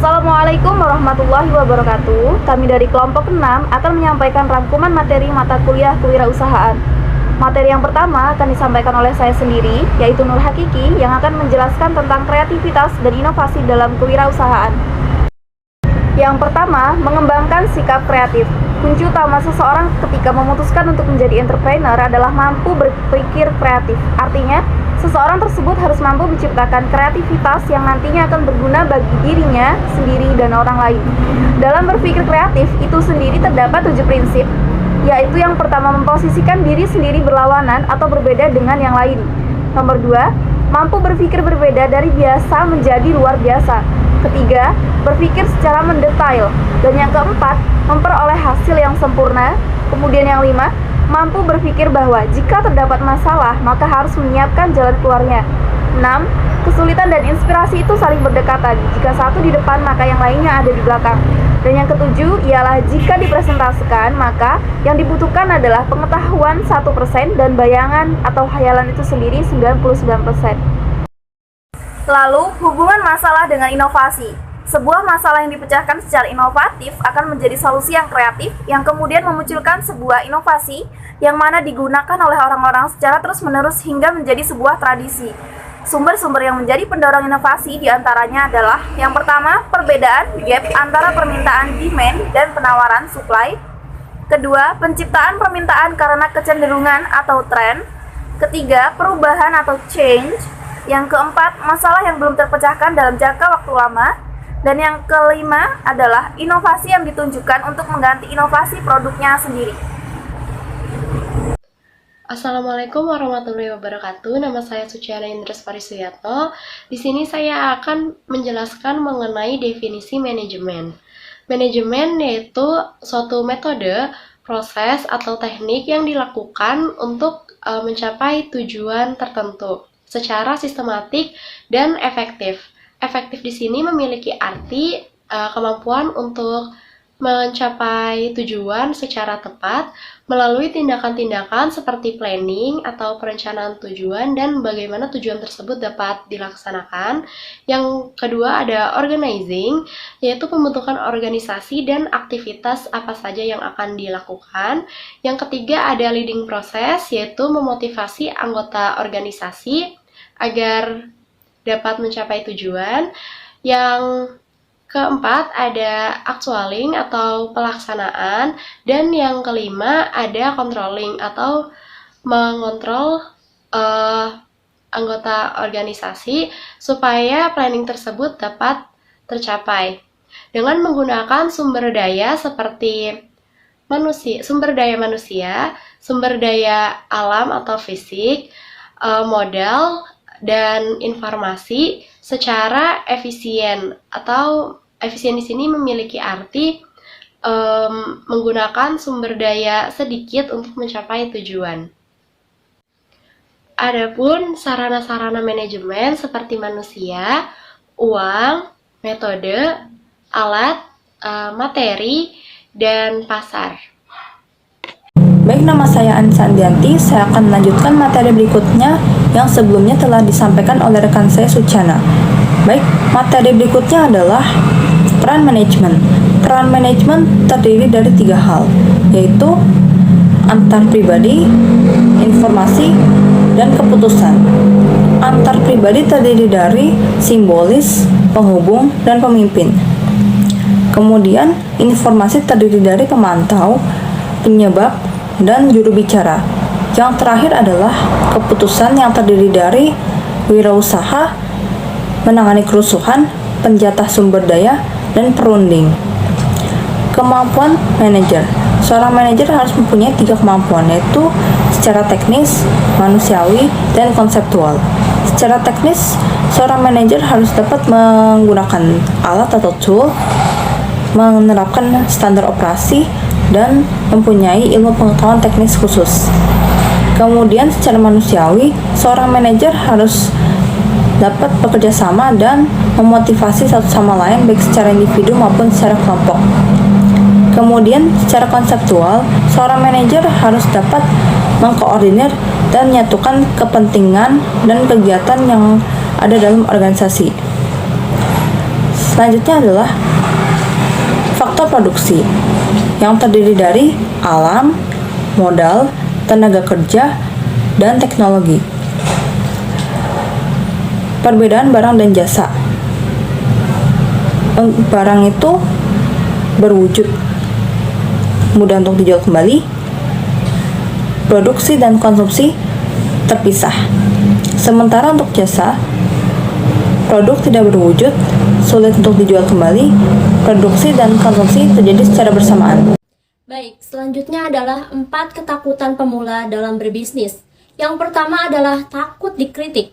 Assalamualaikum warahmatullahi wabarakatuh. Kami dari kelompok 6 akan menyampaikan rangkuman materi mata kuliah kewirausahaan. Materi yang pertama akan disampaikan oleh saya sendiri, yaitu Nur Hakiki, yang akan menjelaskan tentang kreativitas dan inovasi dalam kewirausahaan. Yang pertama, mengembangkan sikap kreatif. Kunci utama seseorang ketika memutuskan untuk menjadi entrepreneur adalah mampu berpikir kreatif. Artinya, seseorang tersebut harus mampu menciptakan kreativitas yang nantinya akan berguna bagi dirinya sendiri dan orang lain. Dalam berpikir kreatif itu sendiri terdapat 7 prinsip, yaitu yang pertama, memposisikan diri sendiri berlawanan atau berbeda dengan yang lain. Nomor 2, mampu berpikir berbeda dari biasa menjadi luar biasa. Ketiga, berpikir secara mendetail. Dan yang keempat, memperoleh hasil yang sempurna. Kemudian yang 5, mampu berpikir bahwa jika terdapat masalah, maka harus menyiapkan jalan keluarnya. 6, kesulitan dan inspirasi itu saling berdekatan. Jika satu di depan, maka yang lainnya ada di belakang. Dan yang ketujuh ialah jika dipresentasikan, maka yang dibutuhkan adalah pengetahuan 1% dan bayangan atau khayalan itu sendiri 99%. Lalu, hubungan masalah dengan inovasi. Sebuah masalah yang dipecahkan secara inovatif akan menjadi solusi yang kreatif yang kemudian memunculkan sebuah inovasi yang mana digunakan oleh orang-orang secara terus-menerus hingga menjadi sebuah tradisi. Sumber-sumber yang menjadi pendorong inovasi diantaranya adalah yang pertama, perbedaan gap antara permintaan demand dan penawaran supply. Kedua, penciptaan permintaan karena kecenderungan atau tren. Ketiga, perubahan atau change. Yang keempat, masalah yang belum terpecahkan dalam jangka waktu lama. Dan yang kelima adalah inovasi yang ditunjukkan untuk mengganti inovasi produknya sendiri. Assalamualaikum warahmatullahi wabarakatuh. Nama saya Suciana Indres Parisuyatno. Di sini saya akan menjelaskan mengenai definisi manajemen. Manajemen yaitu suatu metode, proses, atau teknik yang dilakukan untuk mencapai tujuan tertentu secara sistematik dan efektif. Efektif di sini memiliki arti kemampuan untuk mencapai tujuan secara tepat melalui tindakan-tindakan seperti planning atau perencanaan tujuan dan bagaimana tujuan tersebut dapat dilaksanakan. Yang kedua ada organizing, yaitu pembentukan organisasi dan aktivitas apa saja yang akan dilakukan. Yang ketiga ada leading process, yaitu memotivasi anggota organisasi agar dapat mencapai tujuan. Yang keempat ada actualing atau pelaksanaan, dan yang kelima ada controlling atau mengontrol anggota organisasi supaya planning tersebut dapat tercapai dengan menggunakan sumber daya seperti sumber daya manusia, sumber daya alam atau fisik, modal, dan informasi secara efisien. Atau efisien di sini memiliki arti menggunakan sumber daya sedikit untuk mencapai tujuan. Adapun sarana-sarana manajemen seperti manusia, uang, metode, alat, materi, dan pasar. Baik, nama saya Anissa Andianti. Saya akan melanjutkan materi berikutnya yang sebelumnya telah disampaikan oleh rekan saya Suciana. Baik, materi berikutnya adalah peran manajemen. Peran manajemen terdiri dari 3 hal, yaitu antar pribadi, informasi, dan keputusan. Antar pribadi terdiri dari simbolis, penghubung, dan pemimpin. Kemudian, informasi terdiri dari pemantau, penyebab, dan juru bicara. Yang terakhir adalah keputusan yang terdiri dari wirausaha, menangani kerusuhan, penjatah sumber daya, dan perunding. Kemampuan manajer. Seorang manajer harus mempunyai 3 kemampuan, yaitu secara teknis, manusiawi, dan konseptual. Secara teknis, seorang manajer harus dapat menggunakan alat atau tool, menerapkan standar operasi, dan mempunyai ilmu pengetahuan teknis khusus. Kemudian secara manusiawi, seorang manajer harus dapat bekerja sama dan memotivasi satu sama lain baik secara individu maupun secara kelompok. Kemudian secara konseptual, seorang manajer harus dapat mengkoordinir dan menyatukan kepentingan dan kegiatan yang ada dalam organisasi. Selanjutnya adalah faktor produksi yang terdiri dari alam, modal, tenaga kerja, dan teknologi. Perbedaan barang dan jasa. Barang itu berwujud, mudah untuk dijual kembali. Produksi dan konsumsi terpisah. Sementara untuk jasa, produk tidak berwujud, sulit untuk dijual kembali, produksi dan konsumsi terjadi secara bersamaan. Baik, selanjutnya adalah 4 ketakutan pemula dalam berbisnis. Yang pertama adalah takut dikritik.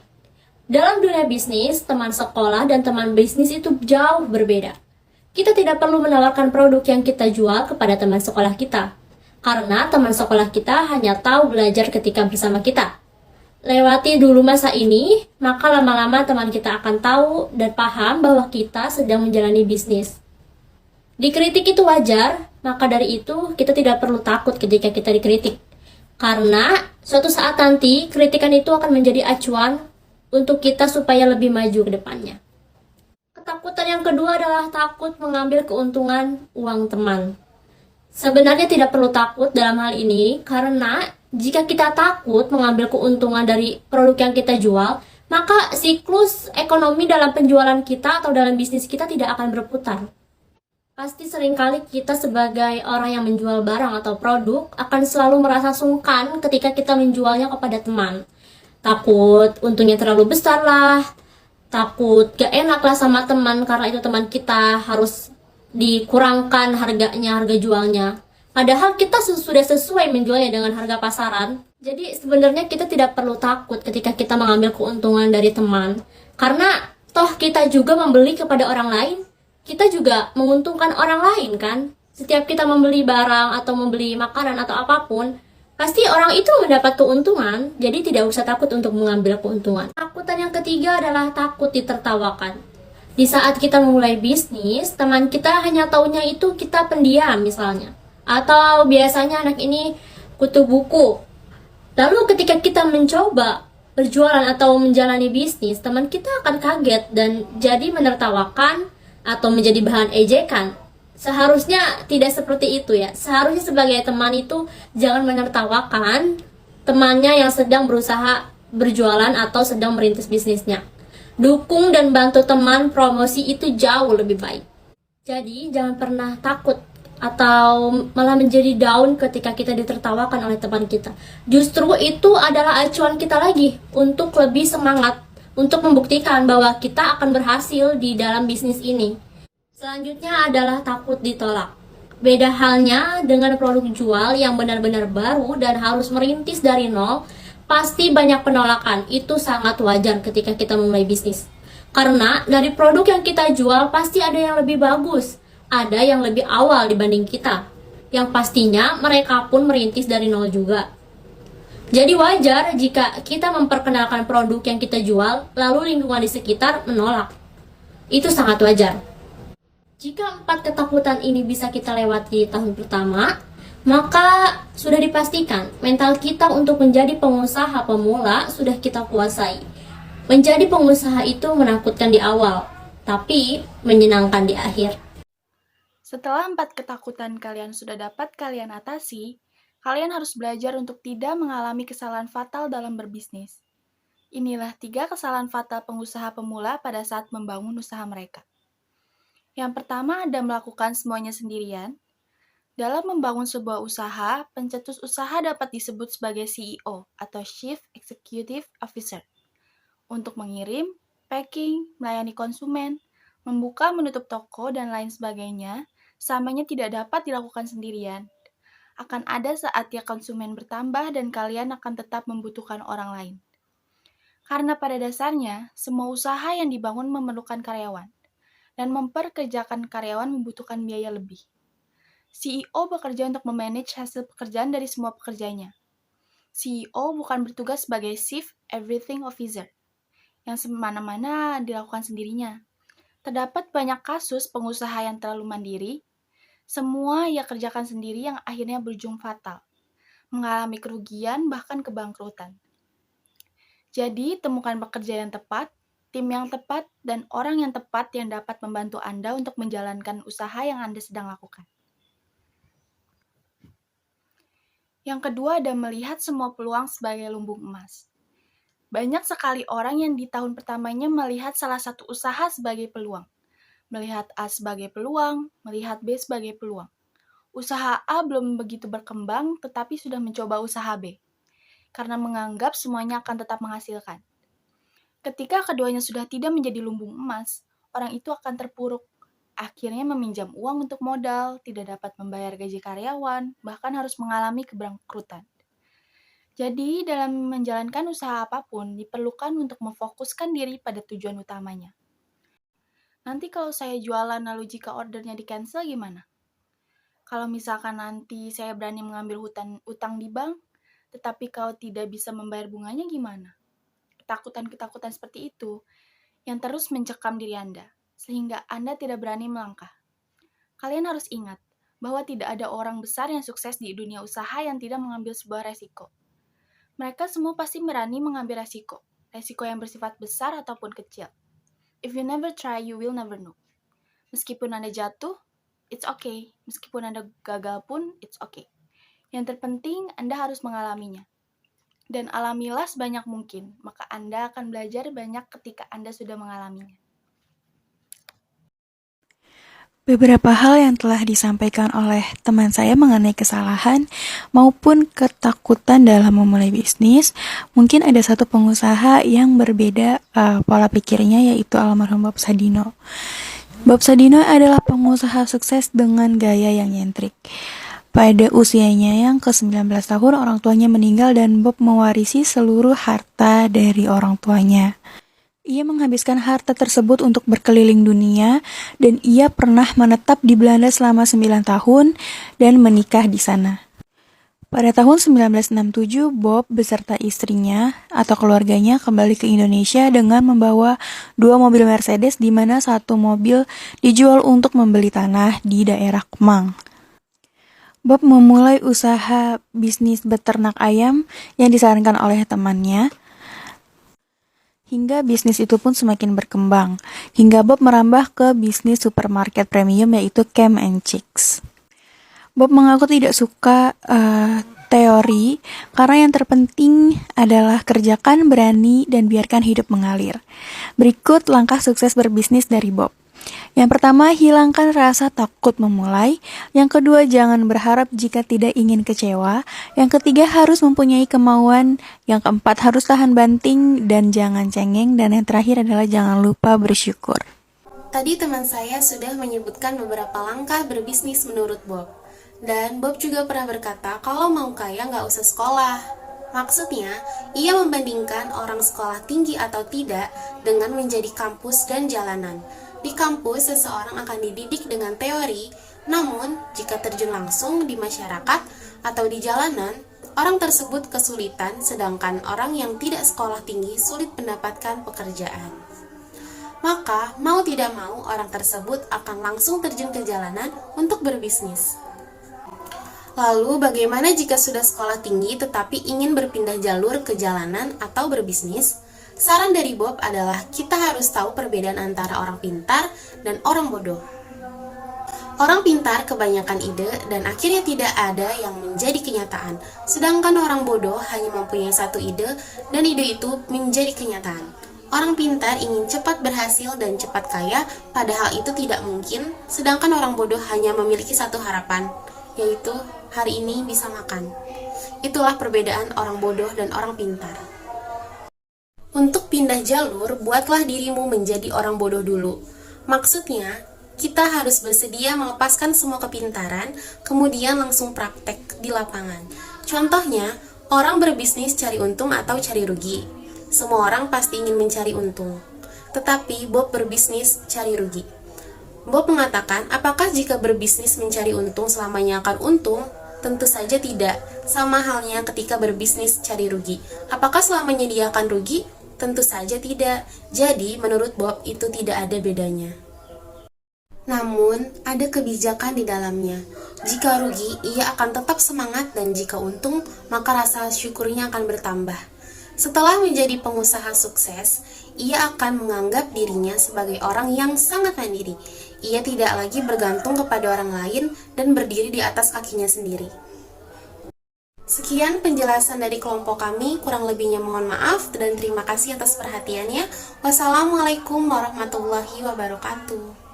Dalam dunia bisnis, teman sekolah dan teman bisnis itu jauh berbeda. Kita tidak perlu menawarkan produk yang kita jual kepada teman sekolah kita, karena teman sekolah kita hanya tahu belajar ketika bersama kita. Lewati dulu masa ini, maka lama-lama teman kita akan tahu dan paham bahwa kita sedang menjalani bisnis. Dikritik itu wajar, maka dari itu kita tidak perlu takut ketika kita dikritik. Karena suatu saat nanti kritikan itu akan menjadi acuan untuk kita supaya lebih maju ke depannya. Ketakutan yang kedua adalah takut mengambil keuntungan uang teman. Sebenarnya tidak perlu takut dalam hal ini, karena jika kita takut mengambil keuntungan dari produk yang kita jual, maka siklus ekonomi dalam penjualan kita atau dalam bisnis kita tidak akan berputar. Pasti seringkali kita sebagai orang yang menjual barang atau produk akan selalu merasa sungkan ketika kita menjualnya kepada teman. Takut untungnya terlalu besar lah, takut gak enak lah sama teman karena itu teman kita, harus dikurangkan harganya, harga jualnya. Padahal kita sudah sesuai menjualnya dengan harga pasaran. Jadi sebenarnya kita tidak perlu takut ketika kita mengambil keuntungan dari teman. Karena toh kita juga membeli kepada orang lain, kita juga menguntungkan orang lain kan. Setiap kita membeli barang atau membeli makanan atau apapun, pasti orang itu mendapat keuntungan. Jadi tidak usah takut untuk mengambil keuntungan. Takutan yang ketiga adalah takut ditertawakan. Di saat kita memulai bisnis, teman kita hanya taunya itu kita pendiam misalnya. Atau biasanya anak ini kutu buku. Lalu ketika kita mencoba berjualan atau menjalani bisnis, teman kita akan kaget dan jadi menertawakan atau menjadi bahan ejekan. Seharusnya tidak seperti itu ya. Seharusnya sebagai teman itu jangan menertawakan temannya yang sedang berusaha berjualan atau sedang merintis bisnisnya. Dukung dan bantu teman promosi itu jauh lebih baik. Jadi jangan pernah takut atau malah menjadi down ketika kita ditertawakan oleh teman kita. Justru itu adalah acuan kita lagi untuk lebih semangat, untuk membuktikan bahwa kita akan berhasil di dalam bisnis ini. Selanjutnya adalah takut ditolak. Beda halnya dengan produk jual yang benar-benar baru dan harus merintis dari nol, pasti banyak penolakan. Itu sangat wajar ketika kita memulai bisnis. Karena dari produk yang kita jual pasti ada yang lebih bagus, ada yang lebih awal dibanding kita, yang pastinya mereka pun merintis dari nol juga. Jadi wajar jika kita memperkenalkan produk yang kita jual, lalu lingkungan di sekitar menolak. Itu sangat wajar. Jika 4 ketakutan ini bisa kita lewati di tahun pertama, maka sudah dipastikan mental kita untuk menjadi pengusaha pemula sudah kita kuasai. Menjadi pengusaha itu menakutkan di awal, tapi menyenangkan di akhir. Setelah 4 ketakutan kalian sudah dapat kalian atasi, kalian harus belajar untuk tidak mengalami kesalahan fatal dalam berbisnis. Inilah 3 kesalahan fatal pengusaha pemula pada saat membangun usaha mereka. Yang pertama ada melakukan semuanya sendirian. Dalam membangun sebuah usaha, pencetus usaha dapat disebut sebagai CEO atau Chief Executive Officer. Untuk mengirim, packing, melayani konsumen, membuka menutup toko, dan lain sebagainya, selamanya tidak dapat dilakukan sendirian. Akan ada saatnya konsumen bertambah dan kalian akan tetap membutuhkan orang lain. Karena pada dasarnya, semua usaha yang dibangun memerlukan karyawan, dan memperkerjakan karyawan membutuhkan biaya lebih. CEO bekerja untuk memanage hasil pekerjaan dari semua pekerjanya. CEO bukan bertugas sebagai Chief Everything Officer, yang semena-mena dilakukan sendirinya. Terdapat banyak kasus pengusaha yang terlalu mandiri, semua ia kerjakan sendiri yang akhirnya berujung fatal, mengalami kerugian bahkan kebangkrutan. Jadi, temukan pekerjaan yang tepat, tim yang tepat, dan orang yang tepat yang dapat membantu Anda untuk menjalankan usaha yang Anda sedang lakukan. Yang kedua ada melihat semua peluang sebagai lumbung emas. Banyak sekali orang yang di tahun pertamanya melihat salah satu usaha sebagai peluang. Melihat A sebagai peluang, melihat B sebagai peluang. Usaha A belum begitu berkembang, tetapi sudah mencoba usaha B. Karena menganggap semuanya akan tetap menghasilkan. Ketika keduanya sudah tidak menjadi lumbung emas, orang itu akan terpuruk. Akhirnya meminjam uang untuk modal, tidak dapat membayar gaji karyawan, bahkan harus mengalami kebangkrutan. Jadi, dalam menjalankan usaha apapun, diperlukan untuk memfokuskan diri pada tujuan utamanya. Nanti kalau saya jualan lalu jika ordernya di-cancel gimana? Kalau misalkan nanti saya berani mengambil utang di bank, tetapi kalau tidak bisa membayar bunganya gimana? Ketakutan-ketakutan seperti itu yang terus mencekam diri Anda, sehingga Anda tidak berani melangkah. Kalian harus ingat bahwa tidak ada orang besar yang sukses di dunia usaha yang tidak mengambil sebuah resiko. Mereka semua pasti berani mengambil resiko yang bersifat besar ataupun kecil. If you never try, you will never know. Meskipun Anda jatuh, it's okay. Meskipun Anda gagal pun, it's okay. Yang terpenting, Anda harus mengalaminya. Dan alamilah sebanyak mungkin, maka Anda akan belajar banyak ketika Anda sudah mengalaminya. Beberapa hal yang telah disampaikan oleh teman saya mengenai kesalahan maupun ketakutan dalam memulai bisnis, mungkin ada satu pengusaha yang berbeda pola pikirnya, yaitu almarhum Bob Sadino. Bob Sadino adalah pengusaha sukses dengan gaya yang nyentrik. Pada usianya yang ke-19 tahun, orang tuanya meninggal dan Bob mewarisi seluruh harta dari orang tuanya. Ia menghabiskan harta tersebut untuk berkeliling dunia dan ia pernah menetap di Belanda selama 9 tahun dan menikah di sana. Pada tahun 1967, Bob beserta istrinya atau keluarganya kembali ke Indonesia dengan membawa 2 mobil Mercedes, di mana satu mobil dijual untuk membeli tanah di daerah Kemang. Bob memulai usaha bisnis beternak ayam yang disarankan oleh temannya, hingga bisnis itu pun semakin berkembang, hingga Bob merambah ke bisnis supermarket premium yaitu Cam & Chicks. Bob mengaku tidak suka teori, karena yang terpenting adalah kerjakan, berani, dan biarkan hidup mengalir. Berikut langkah sukses berbisnis dari Bob. Yang pertama, hilangkan rasa takut memulai. Yang kedua, jangan berharap jika tidak ingin kecewa. Yang ketiga, harus mempunyai kemauan. Yang keempat, harus tahan banting dan jangan cengeng. Dan yang terakhir adalah jangan lupa bersyukur. Tadi teman saya sudah menyebutkan beberapa langkah berbisnis menurut Bob. Dan Bob juga pernah berkata kalau mau kaya nggak usah sekolah. Maksudnya, ia membandingkan orang sekolah tinggi atau tidak dengan menjadi kampus dan jalanan. Di kampus, seseorang akan dididik dengan teori, namun jika terjun langsung di masyarakat atau di jalanan, orang tersebut kesulitan, sedangkan orang yang tidak sekolah tinggi sulit mendapatkan pekerjaan. Maka, mau tidak mau, orang tersebut akan langsung terjun ke jalanan untuk berbisnis. Lalu, bagaimana jika sudah sekolah tinggi tetapi ingin berpindah jalur ke jalanan atau berbisnis? Saran dari Bob adalah kita harus tahu perbedaan antara orang pintar dan orang bodoh. Orang pintar kebanyakan ide dan akhirnya tidak ada yang menjadi kenyataan. Sedangkan orang bodoh hanya mempunyai satu ide dan ide itu menjadi kenyataan. Orang pintar ingin cepat berhasil dan cepat kaya, padahal itu tidak mungkin. Sedangkan orang bodoh hanya memiliki satu harapan, yaitu hari ini bisa makan. Itulah perbedaan orang bodoh dan orang pintar. Untuk pindah jalur, buatlah dirimu menjadi orang bodoh dulu. Maksudnya, kita harus bersedia melepaskan semua kepintaran, kemudian langsung praktek di lapangan. Contohnya, orang berbisnis cari untung atau cari rugi. Semua orang pasti ingin mencari untung. Tetapi Bob berbisnis cari rugi. Bob mengatakan, apakah jika berbisnis mencari untung selamanya akan untung? Tentu saja tidak. Sama halnya ketika berbisnis cari rugi. Apakah selamanya dia akan rugi? Tentu saja tidak. Jadi, menurut Bob, itu tidak ada bedanya. Namun, ada kebijakan di dalamnya. Jika rugi, ia akan tetap semangat dan jika untung, maka rasa syukurnya akan bertambah. Setelah menjadi pengusaha sukses, ia akan menganggap dirinya sebagai orang yang sangat mandiri. Ia tidak lagi bergantung kepada orang lain dan berdiri di atas kakinya sendiri. Sekian penjelasan dari kelompok kami, kurang lebihnya mohon maaf dan terima kasih atas perhatiannya. Wassalamualaikum warahmatullahi wabarakatuh.